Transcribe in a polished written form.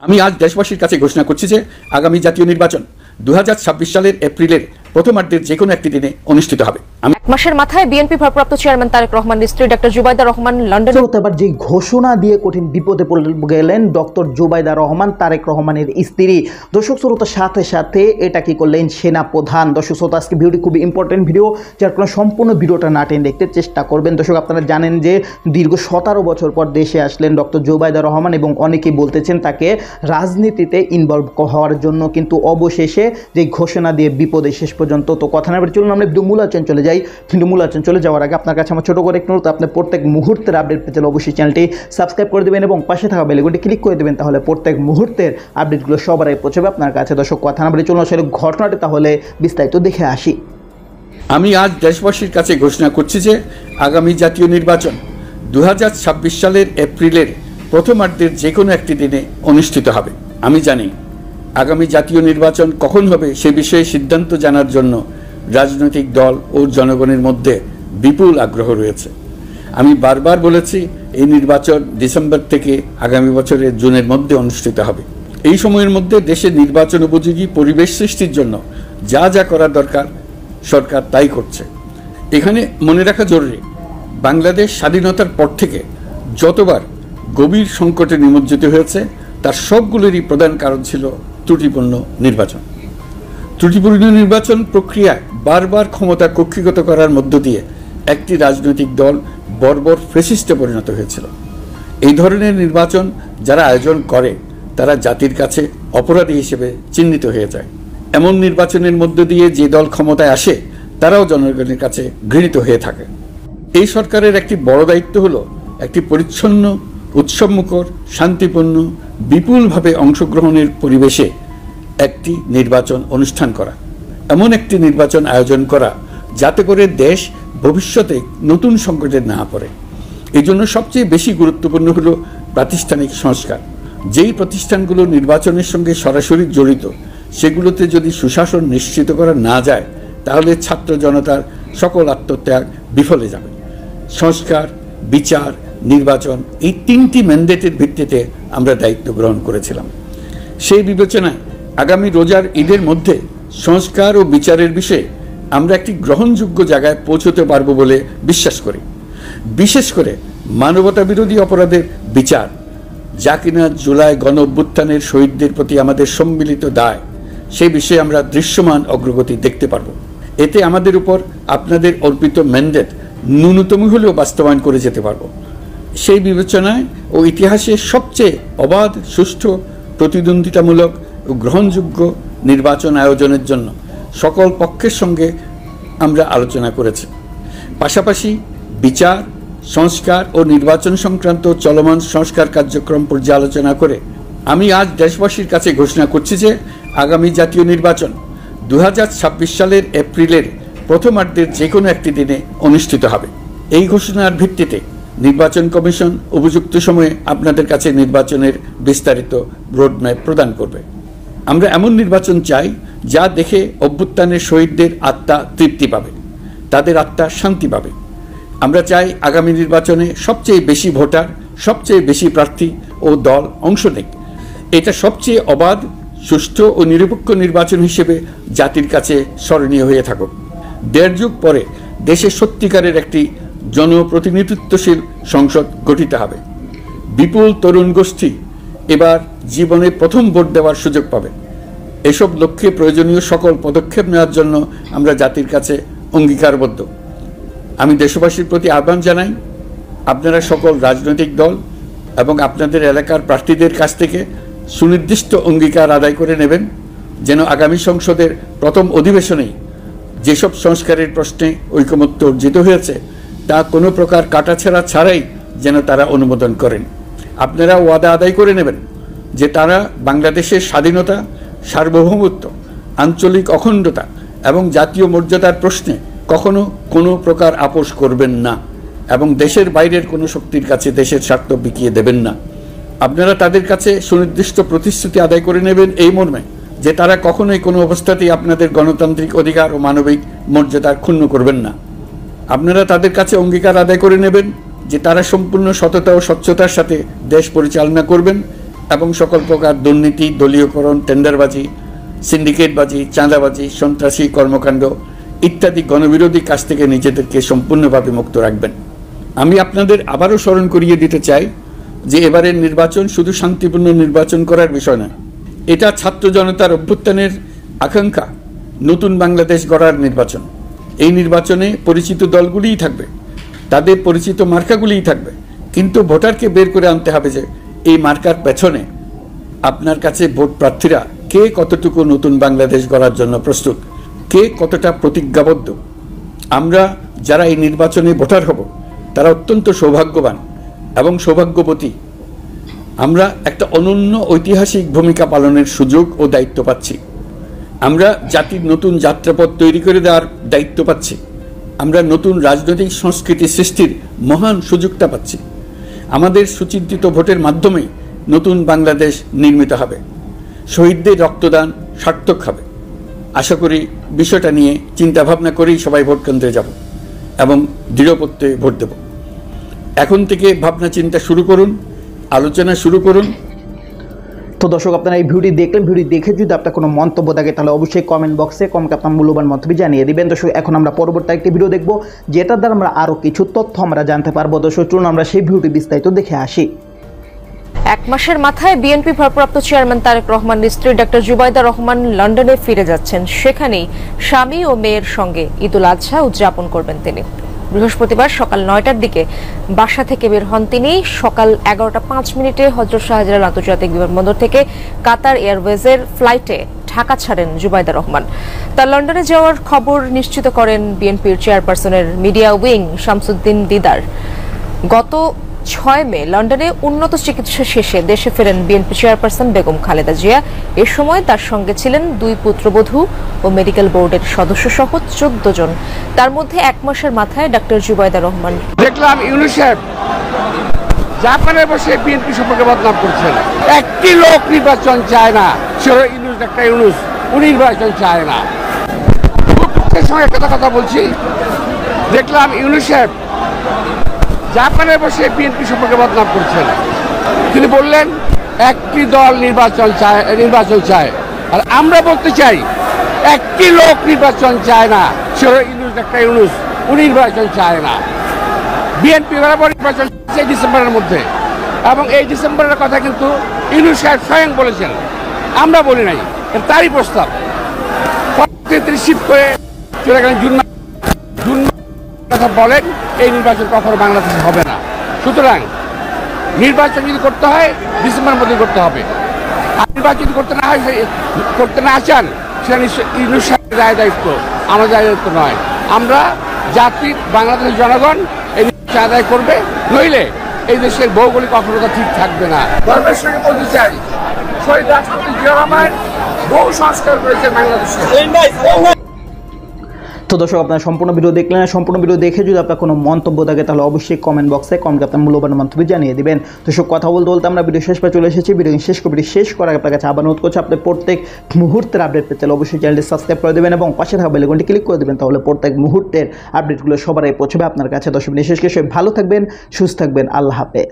আমি আজ দেশবাসীর কাছে ঘোষণা করছি যে আগামী জাতীয় নির্বাচন 2026 সালের এপ্রিলের প্রথমার্ধের যে কোনো একটি দিনে অনুষ্ঠিত হবে। এক মাসের মাথায় বিএনপি ভারপ্রাপ্ত চেয়ারম্যান তারেক রহমানের স্ত্রী ডক্টর জুবাইদা রহমান লন্ডনে এবার যে ঘোষণা দিয়ে কঠিন বিপদে পড়ে গেলেন ডক্টর জুবাইদা রহমান তারেক রহমানের স্ত্রী। দর্শক শ্রোতার সাথে সাথে এটা কি করলেন সেনা প্রধান। দর্শক শ্রোতা আজকে ভিডিওটি খুবই ইম্পর্টেন্ট ভিডিও, যার কারণে সম্পূর্ণ ভিডিওটা না টেনে দেখতে চেষ্টা করবেন। দর্শক আপনারা জানেন যে দীর্ঘ 17 বছর পর দেশে আসলেন ডক্টর জুবাইদা রহমান এবং অনেকেই বলতেছেন তাকে রাজনীতিতে ইনভলভ হওয়ার জন্য, কিন্তু অবশেষে যে ঘোষণা দিয়ে বিপদে শেষ পর্যন্ত। তো কথা না বলে চলুন আমরা ভিডিও মূল আলোচনা চলে যাই। কিন্তু মূল আলোচনা চলে যাওয়ার আগে আপনার কাছে আমার ছোটো করে একটু অনুরোধ, আপনি প্রত্যেক মুহূর্তের আপডেট পেতে অবশ্যই চ্যানেলটি সাবস্ক্রাইব করে দেবেন এবং পাশে থাকা বেল আইকনটি ক্লিক করে দেবেন, তাহলে প্রত্যেক মুহূর্তের আপডেটগুলো সবার আগে পৌঁছাবে আপনার কাছে। দর্শক কথা না বলে চলুন আসলে ঘটনাটি তাহলে বিস্তারিত দেখে আসি। আমি আজ দেশবাসীর কাছে ঘোষণা করছি যে আগামী জাতীয় নির্বাচন 2026 সালের এপ্রিলের প্রথমার্ধের যে কোনো একটি দিনে অনুষ্ঠিত হবে। আমি জানি আগামী জাতীয় নির্বাচন কখন হবে সে বিষয়ে সিদ্ধান্ত জানার জন্য রাজনৈতিক দল ও জনগণের মধ্যে বিপুল আগ্রহ রয়েছে। আমি বারবার বলেছি এই নির্বাচন ডিসেম্বর থেকে আগামী বছরের জুনের মধ্যে অনুষ্ঠিত হবে। এই সময়ের মধ্যে দেশে নির্বাচন উপযোগী পরিবেশ সৃষ্টির জন্য যা যা করা দরকার সরকার তাই করছে। এখানে মনে রাখা জরুরি, বাংলাদেশ স্বাধীনতার পর থেকে যতবার গভীর সংকটে নিমজ্জিত হয়েছে তার সবগুলোরই প্রধান কারণ ছিল ত্রুটিপূর্ণ নির্বাচন। ত্রুটিপূর্ণ নির্বাচন প্রক্রিয়ায় বারবার ক্ষমতা কক্ষিগত করার মধ্য দিয়ে একটি রাজনৈতিক দল বর্বর ফ্যাসিস্টে পরিণত হয়েছিল। এই ধরনের নির্বাচন যারা আয়োজন করে তারা জাতির কাছে অপরাধী হিসেবে চিহ্নিত হয়ে যায়। এমন নির্বাচনের মধ্য দিয়ে যে দল ক্ষমতায় আসে তারাও জনগণের কাছে ঘৃণিত হয়ে থাকে। এই সরকারের একটি বড় দায়িত্ব হলো একটি পরিচ্ছন্ন, উৎসবমুখর, শান্তিপূর্ণ, বিপুলভাবে অংশগ্রহণের পরিবেশে একটি নির্বাচন অনুষ্ঠান করা, এমন একটি নির্বাচন আয়োজন করা যাতে করে দেশ ভবিষ্যতে নতুন সংকটে না পড়ে। এই জন্য সবচেয়ে বেশি গুরুত্বপূর্ণ হলো প্রাতিষ্ঠানিক সংস্কার। যেই প্রতিষ্ঠানগুলো নির্বাচনের সঙ্গে সরাসরি জড়িত সেগুলোতে যদি সুশাসন নিশ্চিত করা না যায় তাহলে ছাত্র জনতার সকল আত্মত্যাগ বিফলে যাবে। সংস্কার, বিচার, নির্বাচন এই তিনটি ম্যান্ডেটের ভিত্তিতে আমরা দায়িত্ব গ্রহণ করেছিলাম। সেই বিবেচনায় আগামী রোজার ঈদের মধ্যে সংস্কার ও বিচারের বিষয়ে আমরা একটি গ্রহণযোগ্য জায়গায় পৌঁছতে পারব বলে বিশ্বাস করি। বিশেষ করে মানবতা বিরোধী অপরাধের বিচার, যা কিনা জুলাই গণ অভ্যুত্থানের শহীদদের প্রতি আমাদের সম্মিলিত দায়, সেই বিষয়ে আমরা দৃশ্যমান অগ্রগতি দেখতে পারব। এতে আমাদের উপর আপনাদের অর্পিত ম্যান্ডেট ন্যূনতম হলেও বাস্তবায়ন করে যেতে পারব। সেই বিবেচনায় ও ইতিহাসের সবচেয়ে অবাধ, সুষ্ঠু, প্রতিদ্বন্দ্বিতামূলক ও গ্রহণযোগ্য নির্বাচন আয়োজনের জন্য সকল পক্ষের সঙ্গে আমরা আলোচনা করেছি। পাশাপাশি বিচার, সংস্কার ও নির্বাচন সংক্রান্ত চলমান সংস্কার কার্যক্রম পর্যালোচনা করে আমি আজ দেশবাসীর কাছে ঘোষণা করছি যে আগামী জাতীয় নির্বাচন 2026 সালের এপ্রিলের প্রথমার্ধের যে কোনো একটি দিনে অনুষ্ঠিত হবে। এই ঘোষণার ভিত্তিতে নির্বাচন কমিশন উপযুক্ত সময়ে আপনাদের কাছে নির্বাচনের বিস্তারিত রোডম্যাপ প্রদান করবে। আমরা এমন নির্বাচন চাই যা দেখে অভ্যুত্থানের শহীদদের আত্মা তৃপ্তি পাবে, তাদের আত্মা শান্তি পাবে। আমরা চাই আগামী নির্বাচনে সবচেয়ে বেশি ভোটার, সবচেয়ে বেশি প্রার্থী ও দল অংশ নেয়। এটা সবচেয়ে অবাধ, সুষ্ঠু ও নিরপেক্ষ নির্বাচন হিসেবে জাতির কাছে স্মরণীয় হয়ে থাকুক। 1.5 যুগ পরে দেশে সত্যিকারের একটি জনপ্রতিনিধিত্বশীল সংসদ গঠিত হবে। বিপুল তরুণ গোষ্ঠী এবার জীবনে প্রথম ভোট দেওয়ার সুযোগ পাবে। এসব লক্ষ্যে প্রয়োজনীয় সকল পদক্ষেপ নেওয়ার জন্য আমরা জাতির কাছে অঙ্গীকারবদ্ধ। আমি দেশবাসীর প্রতি আহ্বান জানাই, আপনারা সকল রাজনৈতিক দল এবং আপনাদের এলাকার প্রার্থীদের কাছ থেকে সুনির্দিষ্ট অঙ্গীকার আদায় করে নেবেন, যেন আগামী সংসদের প্রথম অধিবেশনেই যেসব সংস্কারের প্রশ্নে ঐকমত্য অর্জিত হয়েছে তা কোনো প্রকার কাটাছেঁড়া ছাড়াই যেন তারা অনুমোদন করেন। আপনারা ওয়াদা আদায় করে নেবেন যে তারা বাংলাদেশের স্বাধীনতা, সার্বভৌমত্ব, আঞ্চলিক অখণ্ডতা এবং জাতীয় মর্যাদার প্রশ্নে কখনো কোনো প্রকার আপোষ করবেন না এবং দেশের বাইরের কোনো শক্তির কাছে দেশের স্বার্থ বিকিয়ে দেবেন না। আপনারা তাদের কাছে সুনির্দিষ্ট প্রতিশ্রুতি আদায় করে নেবেন এই মর্মে যে তারা কখনোই কোনো অবস্থাতেই আপনাদের গণতান্ত্রিক অধিকার ও মানবিক মর্যাদার ক্ষুণ্ণ করবেন না। আপনারা তাদের কাছে অঙ্গীকার আদায় করে নেবেন যে তারা সম্পূর্ণ সততা ও স্বচ্ছতার সাথে দেশ পরিচালনা করবেন এবং সকল প্রকার দুর্নীতি, দলীয়করণ, টেন্ডারবাজি, সিন্ডিকেটবাজি, চাঁদাবাজি, সন্ত্রাসী কর্মকাণ্ড ইত্যাদি গণবিরোধী কাজ থেকে নিজেদেরকে সম্পূর্ণভাবে মুক্ত রাখবেন। আমি আপনাদের আবারও স্মরণ করিয়ে দিতে চাই যে এবারের নির্বাচন শুধু শান্তিপূর্ণ নির্বাচন করার বিষয় নয়, এটা ছাত্র জনতার অভ্যুত্থানের আকাঙ্ক্ষা, নতুন বাংলাদেশ গড়ার নির্বাচন। এই নির্বাচনে পরিচিত দলগুলিই থাকবে, তাদের পরিচিত মার্কাগুলিই থাকবে, কিন্তু ভোটারকে বের করে আনতে হবে যে এই মার্কার পেছনে আপনার কাছে ভোট প্রার্থীরা কে কতটুকু নতুন বাংলাদেশ গড়ার জন্য প্রস্তুত, কে কতটা প্রতিজ্ঞাবদ্ধ। আমরা যারা এই নির্বাচনে ভোটার হব তারা অত্যন্ত সৌভাগ্যবান এবং সৌভাগ্যবতী। আমরা একটা অনন্য ঐতিহাসিক ভূমিকা পালনের সুযোগ ও দায়িত্ব পাচ্ছি। আমরা জাতির নতুন যাত্রাপথ তৈরি করে দেওয়ার দায়িত্ব পাচ্ছি। আমরা নতুন রাজনৈতিক সংস্কৃতি সৃষ্টির মহান সুযোগটা পাচ্ছি। আমাদের সুচিন্তিত ভোটের মাধ্যমে নতুন বাংলাদেশ নির্মিত হবে। শহীদদের রক্তদান সার্থক হবে। আশা করি বিষয়টা নিয়ে চিন্তাভাবনা করেই সবাই ভোট কেন্দ্রে যাব এবং দৃঢ়প্রত্যয়ে ভোট দেব। এখন থেকে ভাবনা চিন্তা শুরু করুন, আলোচনা শুরু করুন। তো দর্শক, আপনারা এই ভিডিওটি দেখলেন। ভিডিও দেখে যদি আপনার কোনো মন্তব্য থাকে তাহলে অবশ্যই কমেন্ট বক্সে কমেন্টে আপনার মূল্যবান মন্তব্য জানিয়ে দিবেন। দর্শক, এখন আমরা পরবর্তী একটি ভিডিও দেখব যেটার দ্বারা আমরা আরও কিছু তথ্য আমরা জানতে পারবো। দর্শক, চলুন আমরা সেই ভিডিওটি বিস্তারিত দেখে আসি। এক মাসের মাথায় বিএনপি ভারপ্রাপ্ত চেয়ারম্যান তারেক রহমানের স্ত্রী ডক্টর জুবাইদা রহমান লন্ডনে ফিরে যাচ্ছেন। সেখানেই স্বামী ও মেয়ের সঙ্গে ঈদুল আজহা উদযাপন করবেন তিনি। বৃহস্পতিবার সকাল 9টার দিকে বাসা থেকে বের হন তিনি। সকাল 11টা 5 হযরত শাহজালাল আন্তর্জাতিক বিমানবন্দর থেকে কাতার এয়ারওয়েজের ফ্লাইটে ঢাকা ছাড়েন জুবাইদা রহমান। তার লন্ডনে যাওয়ার খবর নিশ্চিত করেন বিএনপির চেয়ারপারসনের মিডিয়া উইং শামসুদ্দিন দিদার। গত 6 মে লন্ডনে উন্নত চিকিৎসা শেষে দেশে ফেরেন বিএনপি চেয়ারপারসন বেগম খালেদা জিয়া। এ সময় তার সঙ্গে ছিলেন 2 পুত্রবধূ ও মেডিকেল বোর্ডের সদস্য সহ 14 জন। তার মধ্যে 1 মাসের মাথায় ডক্টর জুবাইদা রহমান। দেখলাম ইউনূস সাহেব জাপানে বসে বিএনপি সম্পর্কে বদনাম করছেন। একটি লোক নির্বাচন চায় না, সে ইউনূস, ডাক্তার ইউনূস, উনি নির্বাচন চায় না। সঙ্গে একটা কথা বলছি, দেখলাম ইউনূস সাহেব জাপানে বসে বিএনপি সম্পর্কে বদনাম করছেন। তিনি বললেন একটি দল নির্বাচন চায়, আর আমরা বলতে চাই একটি লোক নির্বাচন চায় না, সে ইউনূস, ডাক্তার ইউনূস, উনি নির্বাচন চায় না। বিএনপি বরাবর নির্বাচন ডিসেম্বরের মধ্যে, এবং এই ডিসেম্বরের কথা কিন্তু ইউনূস সাহেব স্বয়ং বলেছেন, আমরা বলি নাই। তারই প্রস্তাব তিনি শিফট করে চলে গেলেন জুন কথা বলেন এই নির্বাচন কখনো বাংলাদেশে হবে না। সুতরাং নির্বাচন যদি করতে হয় ডিসেম্বরের মধ্যে করতে হবে। আর নির্বাচন করতে না চান সেটা নিশ্চয়ই ইউনূস সাহেবের দায়িত্ব, আমাদের দায়িত্ব নয়। আমরা জাতির বাংলাদেশের জনগণ এই নির্বাচন আদায় করবে, নইলে এই দেশের ভৌগোলিক অখণ্ডতা ঠিক থাকবে না। ধর্মের সঙ্গে বলতে চাই, শহীদ রাষ্ট্রপতি জিয়া রহমান বহু সংস্কার করেছেন বাংলাদেশে। তো দর্শক, আপনারা সম্পূর্ণ ভিডিও দেখলেন। সম্পূর্ণ ভিডিও দেখে যদি আপনার কোনো মন্তব্য থাকে তাহলে অবশ্যই কমেন্ট বক্সে কমেন্টে আপনার মূল্যবান মন্তব্য জানিয়ে দিবেন। দর্শক, কথা বলতে বলতে আমরা ভিডিও শেষ পর্যন্ত চলে এসেছি। ভিডিও শেষ করার আগে আপনার কাছে আবার অনুরোধ করছি, আপনি প্রত্যেক মুহূর্তের আপডেট পেতে অবশ্যই চ্যানেলটি সাবস্ক্রাইব করে দেবেন এবং পাশে থাকা বেল আইকনটি ক্লিক করে দেবেন। তাহলে প্রত্যেক মুহূর্তের আপডেটগুলো সবার আগে পৌঁছবে আপনার কাছে। দর্শক, বিশেষ করে ভালো থাকবেন, সুস্থ থাকবেন। আল্লাহ হাফেজ।